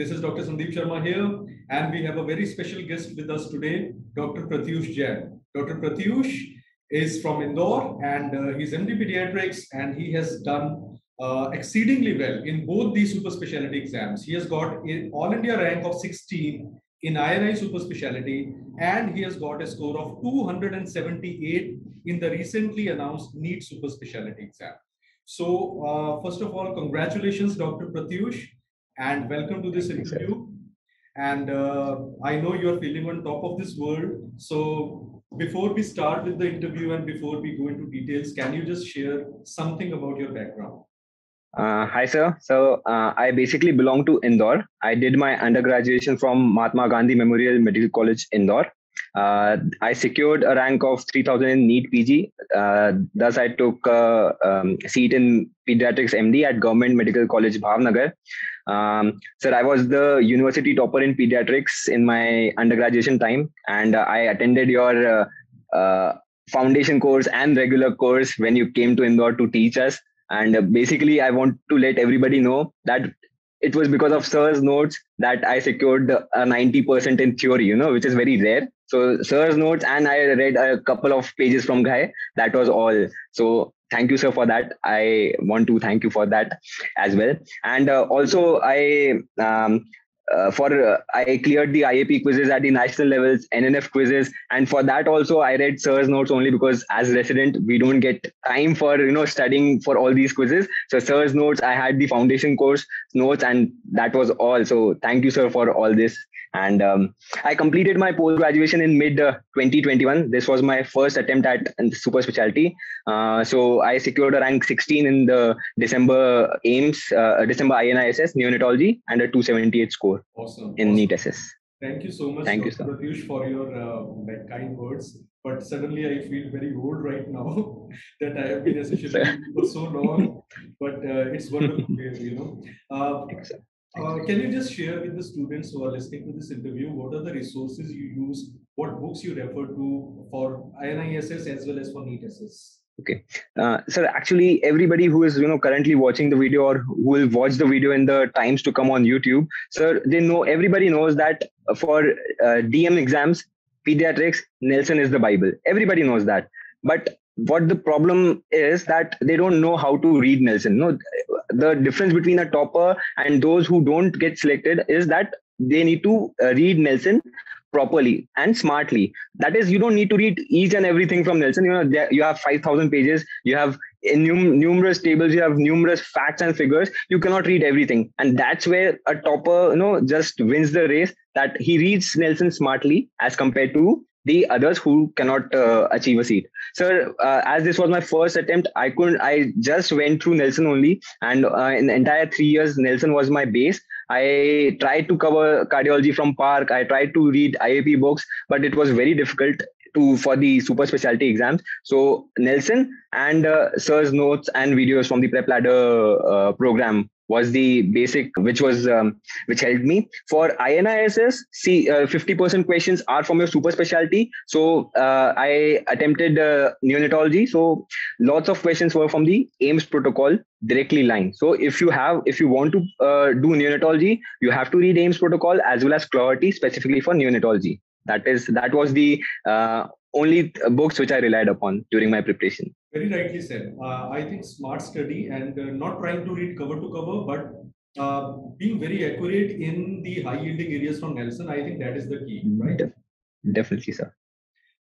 This is Dr. Sandeep Sharma here, and we have a very special guest with us today, Dr. Pratyush Jain. Dr. Pratyush is from Indore, and he's MD Pediatrics, and he has done exceedingly well in both the super specialty exams. He has got an All India rank of 16 in INI super specialty, and he has got a score of 278 in the recently announced NEET super specialty exam. So, first of all, congratulations, Dr. Pratyush, and welcome to this interview. And I know you're feeling on top of this world. So, before we start with the interview and before we go into details, can you just share something about your background? Hi, sir. So I basically belong to Indore. I did my undergraduation from Mahatma Gandhi Memorial Medical College, Indore. I secured a rank of 3000 in NEET PG. Thus, I took a seat in Pediatrics MD at Government Medical College, Bhavnagar. Sir, I was the university topper in Pediatrics in my undergraduation time, and I attended your foundation course and regular course when you came to Indore to teach us. And basically, I want to let everybody know that it was because of Sir's notes that I secured a 90% in theory, which is very rare. So Sir's notes, and I read a couple of pages from Ghai. That was all. So thank you, sir, for that. I want to thank you for that as well. And also, I cleared the IAP quizzes at the national levels, NNF quizzes, and for that also I read Sir's notes only because as resident we don't get time for studying for all these quizzes. So Sir's notes, I had the foundation course notes, and that was all. So thank you, sir, for all this. And I completed my post graduation in mid 2021. This was my first attempt at super specialty. So I secured a rank 16 in the December December INI SS neonatology and a 278 score. Awesome. In NEET SS. Thank you so much, Thank you, Dr. Pratyush, for your kind words. But suddenly I feel very old right now that I have been associated for so long. But it's wonderful, can you just share with the students who are listening to this interview, what are the resources you use, what books you refer to for INI SS as well as for NEET SS? Okay. So actually, everybody who is currently watching the video or who will watch the video in the times to come on YouTube, sir, everybody knows that for DM exams, Pediatrics, Nelson is the Bible. Everybody knows that. But what the problem is that they don't know how to read Nelson. The difference between a topper and those who don't get selected is that they need to read Nelson properly and smartly. That is, you don't need to read each and everything from Nelson. You have 5,000 pages, you have numerous tables, you have numerous facts and figures. You cannot read everything, and that's where a topper just wins the race, that he reads Nelson smartly as compared to the others who cannot achieve a seat. Sir, as this was my first attempt, I just went through Nelson only, and in the entire 3 years, Nelson was my base. I tried to cover cardiology from Park. I tried to read IAP books, but it was very difficult for the super specialty exams. So Nelson and Sir's notes and videos from the PrepLadder program was the basic, which helped me. For INISS, 50% questions are from your super specialty. So I attempted neonatology. So lots of questions were from the AIMS protocol directly line. So if you want to do neonatology, you have to read AIMS protocol as well as Clarity specifically for neonatology. That was the only books which I relied upon during my preparation. Very rightly said. I think smart study and not trying to read cover to cover, but being very accurate in the high yielding areas from Nelson. I think that is the key, right? Definitely, sir.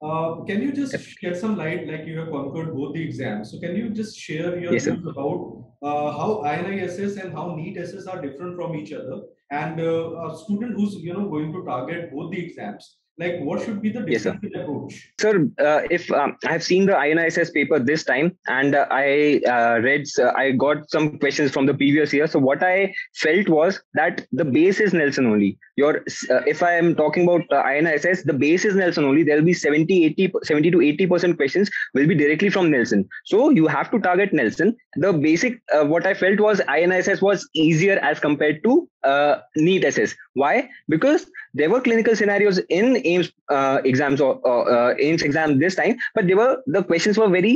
Can you just shed some light, like you have conquered both the exams? So can you just share your views about how INI SS and how NEET SS are different from each other? And a student who's going to target both the exams, like what should be the different approach? Sir, if I have seen the INISS paper this time, and I got some questions from the previous year. So what I felt was that the base is Nelson only. If I am talking about INISS, the base is Nelson only. There will be 70 to 80% questions will be directly from Nelson. So you have to target Nelson. The basic, what I felt was INISS was easier as compared to NEET SS. Why? Because there were clinical scenarios in AIMS exams or AIMS exam this time, but the questions were very,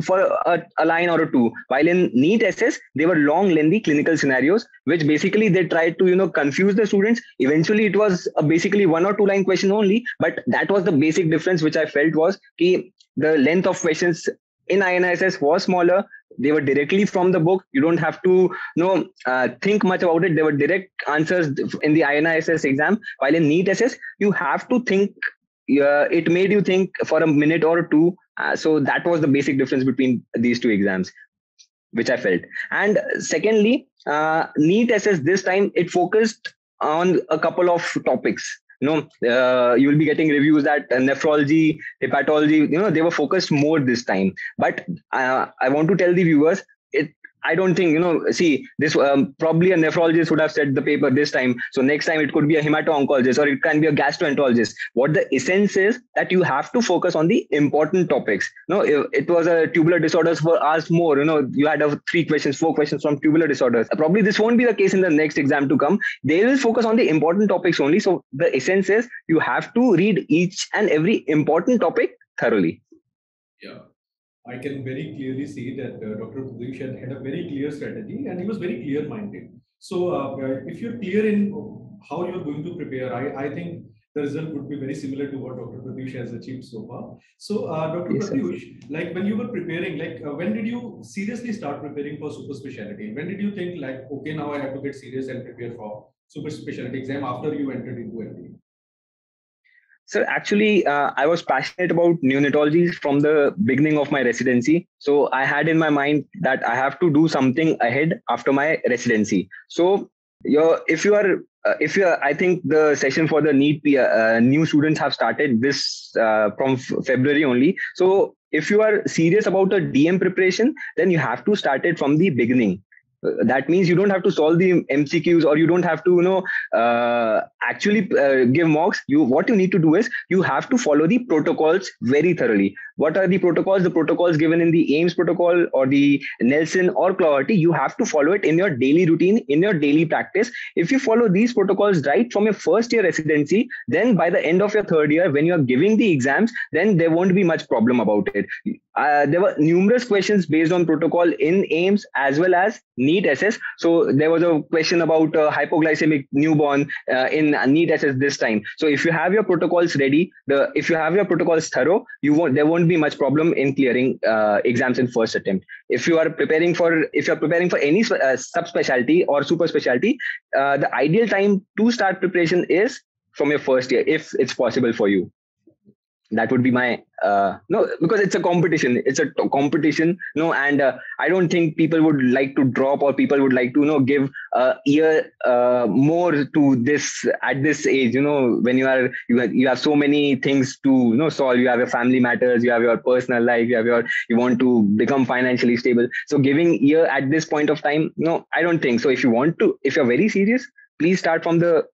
for a line or a two. While in NEET SS, they were long, lengthy clinical scenarios, which basically they tried to, confuse the students. Eventually, it was basically 1 or 2 line question only, but that was the basic difference, which I felt was the length of questions in INISS was smaller. They were directly from the book. You don't have to think much about it. There were direct answers in the INISS exam. While in NEET SS, you have to think. It made you think for a minute or two. So that was the basic difference between these two exams, which I felt. And secondly, NEET SS this time, it focused on a couple of topics. You will be getting reviews that nephrology, hepatology, they were focused more this time. But I want to tell the viewers, I don't think, see, this probably a nephrologist would have said the paper this time. So next time it could be a hemato-oncologist or it can be a gastroenterologist. What the essence is that you have to focus on the important topics. If it was a tubular disorders were asked more, you had 4 questions from tubular disorders. Probably this won't be the case in the next exam to come. They will focus on the important topics only. So the essence is you have to read each and every important topic thoroughly. Yeah. I can very clearly see that Dr. Pratyush had a very clear strategy and he was very clear-minded. So if you're clear in how you're going to prepare, I think the result would be very similar to what Dr. Pratyush has achieved so far. So Dr. Yes, Pratyush, like when you were preparing, when did you seriously start preparing for super specialty? When did you think okay, now I have to get serious and prepare for super specialty exam after you entered into MD? So actually, I was passionate about neonatology from the beginning of my residency. So I had in my mind that I have to do something ahead after my residency. So I think the session for the NEET new students have started this from February only. So if you are serious about a DM preparation, then you have to start it from the beginning. That means you don't have to solve the MCQs or you don't have to actually give mocks. What you need to do is you have to follow the protocols very thoroughly. What are the protocols? The protocols given in the AIMS protocol or the Nelson or Clarity, you have to follow it in your daily routine, in your daily practice. If you follow these protocols right from your first year residency, then by the end of your third year, when you are giving the exams, then there won't be much problem about it. There were numerous questions based on protocol in AIMS as well as NEET SS. So there was a question about hypoglycemic newborn in NEET SS this time. So if you have your protocols ready, if you have your protocols thorough, there won't be much problem in clearing exams in first attempt. If you're preparing for any subspecialty or super specialty, the ideal time to start preparation is from your first year, if it's possible for you. That would be my because it's a competition. It's a competition, and I don't think people would like to drop or people would like to give a year more to this at this age. When you have so many things to solve. You have your family matters, you have your personal life, you want to become financially stable. So giving year at this point of time, I don't think so. If you're very serious, please start from the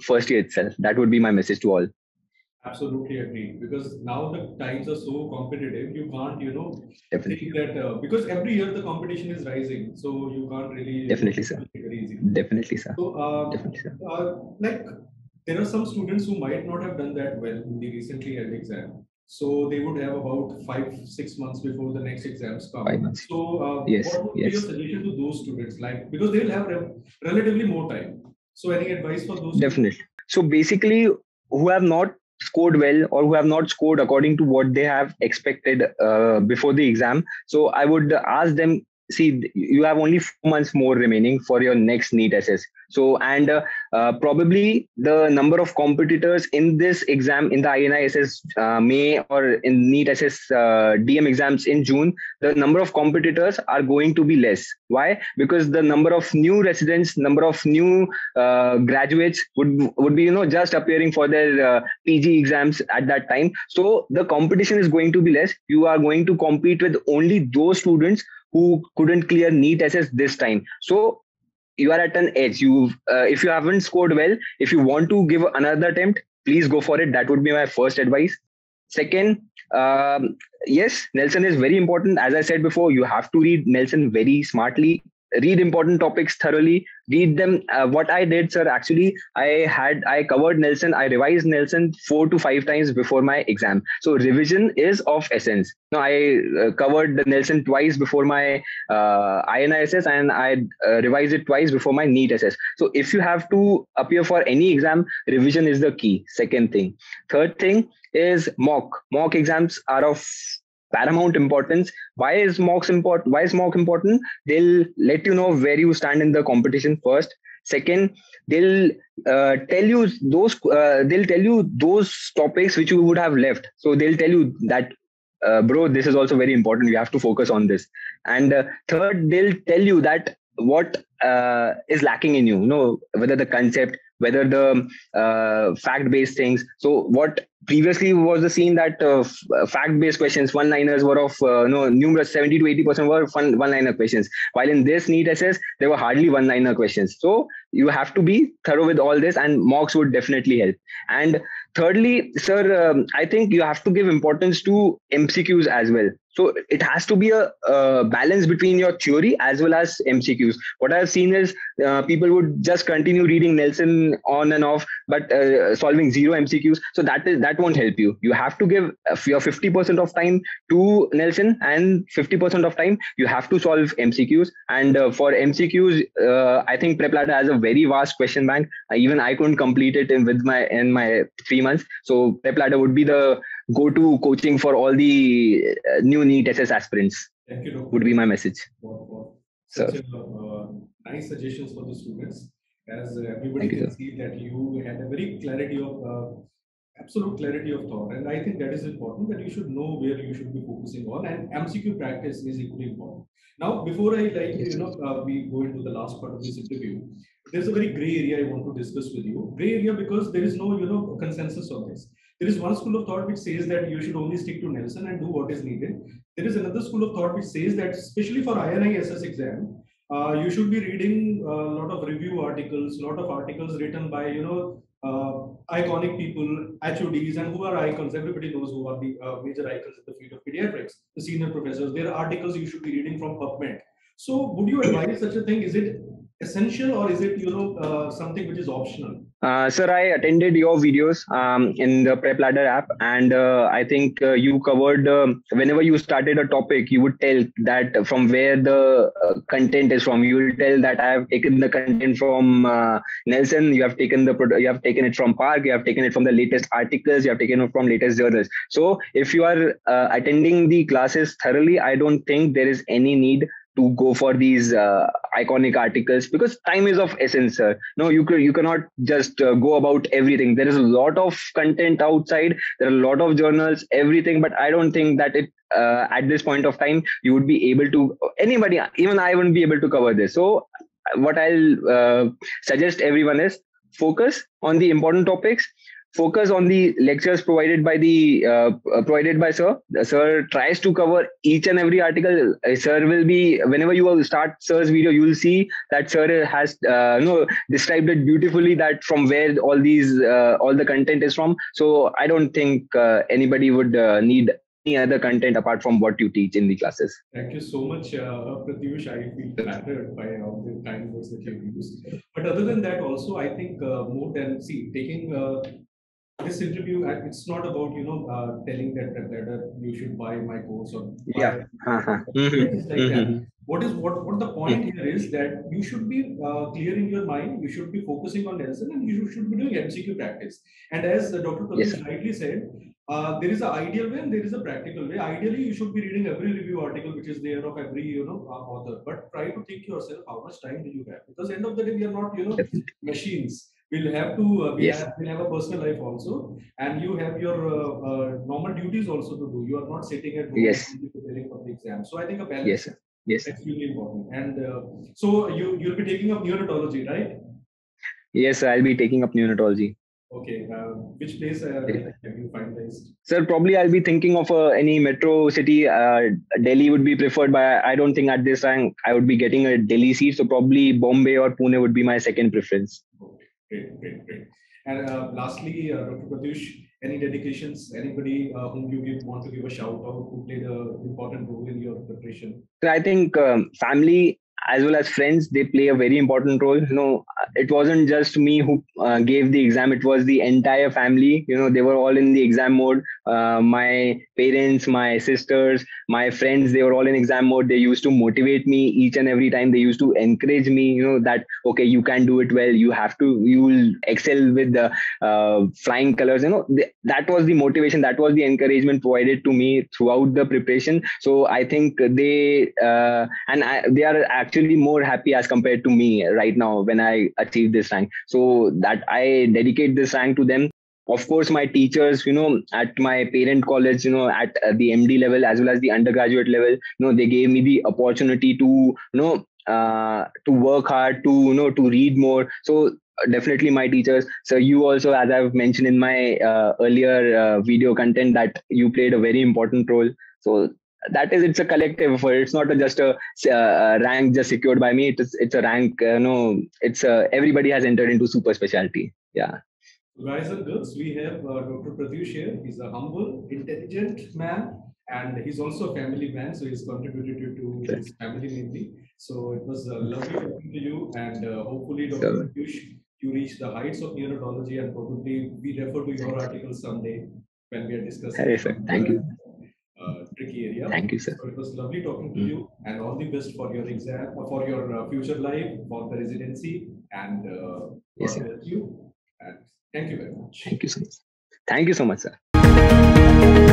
first year itself. That would be my message to all. Absolutely agree, because now the times are so competitive, you can't, Definitely. think that because every year the competition is rising, so you can't really definitely, sir. Take it easy. Definitely, sir. So, Definitely, sir. There are some students who might not have done that well in the recently held exam. So they would have about 5-6 months before the next exams come. 5 months. So Yes, what would be your suggestion to those students? Because they will have relatively more time. So any advice for those? Definitely. So basically, who have not scored well or who have not scored according to what they have expected before the exam. So I would ask them, see, you have only 4 months more remaining for your next NEET SS. So, and probably the number of competitors in this exam in the INISS May or in NEET SS DM exams in June, the number of competitors are going to be less. Why? Because the number of new residents, number of new graduates would be just appearing for their PG exams at that time. So the competition is going to be less. You are going to compete with only those students who couldn't clear NEET SS this time. So you are at an edge. If you haven't scored well, if you want to give another attempt, please go for it. That would be my first advice. Second, yes, Nelson is very important. As I said before, you have to read Nelson very smartly. read important topics thoroughly, read them. What I did, sir, actually, I covered Nelson, I revised Nelson 4 to 5 times before my exam. So revision is of essence. Now I covered the Nelson twice before my INISS, and I revised it twice before my NEET SS. So if you have to appear for any exam, revision is the key. Second thing. Third thing is mock exams are of paramount importance. Why is mock important? They'll let you know where you stand in the competition first. Second, they'll tell you those topics which you would have left. So they'll tell you that, bro, this is also very important, you have to focus on this. And third, they'll tell you that what is lacking in you, whether the concept, whether the fact-based things. So what previously was the scene that fact-based questions, one-liners were of numerous 70 to 80% were one-liner questions, while in this NEET SS there were hardly one-liner questions. So you have to be thorough with all this, and mocks would definitely help. And thirdly, sir, I think you have to give importance to MCQs as well. So it has to be a balance between your theory as well as MCQs. What I've seen is people would just continue reading Nelson on and off, but solving zero MCQs. So that won't help you. You have to give your 50% of time to Nelson, and 50% of time you have to solve MCQs. And for MCQs, I think PrepLadder has a very vast question bank. Even I couldn't complete it in my 3 months. So PrepLadder would be the go-to coaching for all the new NEET SS aspirants. Thank you, Doctor. Would be my message. For such nice suggestions for the students. As everybody can see that you had a very absolute clarity of thought, and I think that is important, that you should know where you should be focusing on, and MCQ practice is equally important. Now, before I we go into the last part of this interview, there's a very gray area I want to discuss with you. Gray area because there is no consensus on this. There is one school of thought which says that you should only stick to Nelson and do what is needed. There is another school of thought which says that, especially for INISS exam, you should be reading a lot of review articles, lot of articles written by iconic people, HODs, and who are icons. Everybody knows who are the major icons in the field of pediatrics, the senior professors. There are articles you should be reading from PubMed. So, would you advise such a thing? Is it essential, or is it something which is optional? Sir, I attended your videos in the PrepLadder app, and I think you covered, whenever you started a topic, you would tell that from where the content is from. You will tell that I have taken the content from Nelson, you have taken it from Park, you have taken it from the latest articles, you have taken it from latest journals. So if you are attending the classes thoroughly, I don't think there is any need to go for these iconic articles, because time is of essence, sir. No, you cannot just go about everything. There is a lot of content outside. There are a lot of journals, everything. But I don't think that it at this point of time you would be able to. Anybody, even I wouldn't be able to cover this. So what I'll suggest everyone is focus on the important topics. Focus on the lectures provided by sir. The sir tries to cover each and every article. Sir will be, whenever you will start sir's video, you will see that sir has described it beautifully, that from where all the content is from. So I don't think anybody would need any other content apart from what you teach in the classes. Thank you so much, Pratyush. I feel flattered by all the kind words that you've used. But other than that, also, I think more than taking this interview, it's not about telling that PrepLadder you should buy my course or buy that. What the point here is that you should be clear in your mind. You should be focusing on Nelson, and you should be doing MCQ practice. And as Dr. Pratyush rightly said, there is an ideal way and there is a practical way. Ideally, you should be reading every review article which is there of every author. But try to think yourself, how much time do you have? Because end of the day, we are not machines. We'll have to we'll have a personal life also, and you have your normal duties also to do. You are not sitting at home preparing for the exam. So I think a balance is extremely important. And so you'll be taking up neonatology, right? Yes, I'll be taking up neonatology. Okay, which place have you finalized? Sir, probably I'll be thinking of any metro city. Delhi would be preferred, but I don't think at this time I would be getting a Delhi seat. So probably Bombay or Pune would be my second preference. Okay, great. And lastly, Dr. Pratyush, any dedications? Anybody whom you want to give a shout out who played an important role in your preparation? So I think family as well as friends, they play a very important role. It wasn't just me who gave the exam, it was the entire family. They were all in the exam mode. My parents, my sisters, my friends, they were all in exam mode. They used to motivate me each and every time. They used to encourage me, that okay, you can do it well, you will excel with the flying colors. That was the motivation, that was the encouragement provided to me throughout the preparation. So I think they they are actually more happy as compared to me right now when I achieved this rank. So that I dedicate this rank to them. Of course, my teachers, at my parent college, at the MD level as well as the undergraduate level, they gave me the opportunity to, to work hard, to, to read more. So definitely my teachers. So you also, as I've mentioned in my earlier video content, that you played a very important role. So that is, it's a collective effort. It's not just a rank just secured by me. It's a rank, it's everybody has entered into super specialty. Yeah. Guys and girls, we have Dr. Pratyush here. He's a humble, intelligent man, and he's also a family man. So he's contributed to his family mainly. So it was lovely talking to you, and hopefully, Dr. Pratyush, you reach the heights of neurology, and probably we refer to your article someday when we are discussing. Hey, sir. Thank you. Tricky area. Thank you, sir. So it was lovely talking to you, and all the best for your exam, for your future life, for the residency, and yes, God bless you. And thank you very much. Thank you so much. Thank you so much, sir.